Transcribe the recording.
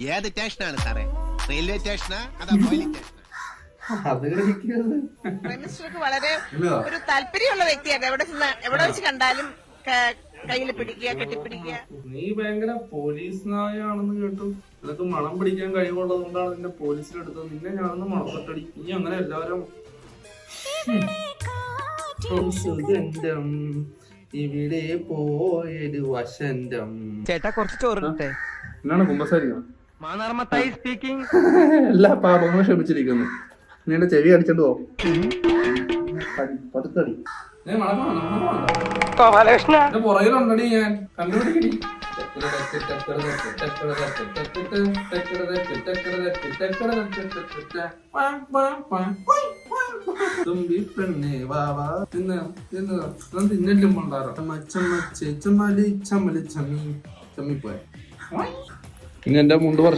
ഏത് സ്റ്റേഷനാണ് സാറേ? റെയിൽവേ സ്റ്റേഷനാ അതാ പോലീസ് സ്റ്റേഷനാ? മിനിസ്റ്റർക്ക് വളരെ ഒരു താല്പര്യമുള്ള വ്യക്തിയാണ്. എവിടെ വെച്ച് കണ്ടാലും കയ്യിൽ പിടിക്കുക, കെട്ടിപ്പിടിക്കുക. നീ ഭയങ്കര പോലീസ് നായാണെന്ന് കേട്ടു. നിനക്ക് മണം പിടിക്കാൻ കഴിവുള്ളത് കൊണ്ടാണ് നിന്നെ പോലീസിലെടുത്തത്. നിന്നെ ഞാനൊന്ന് മണത്തട്ടടി. നീ അങ്ങനെ എല്ലാവരും ഇവിടെ പോയൊരു വസന്തം. ചേട്ടാ കുറച്ച് ചോറിട്ടെ. എന്നാണ് കുമ്പസാരിക്കണം? മാനാർമത്തായി സ്പീക്കിംഗ്. എല്ലാ പാപങ്ങളും ക്ഷമിച്ചിരിക്കുന്നു. നീ എന്റെ ചെവി അടിച്ചോണ്ട് പോ. പടുത്തടി പുറകിലുണ്ടടി. ഞാൻ കണ്ടുപിടിക്കടി. തുമ്പി പെണ്ണേ വാവാ തിന്നെല്ലും കൊണ്ടാറോ ചമ്മച്ചമ്മലി ചമ്മലി ചമ്മി ചമ്മിപ്പോയ. ഇനി എന്റെ മുണ്ട്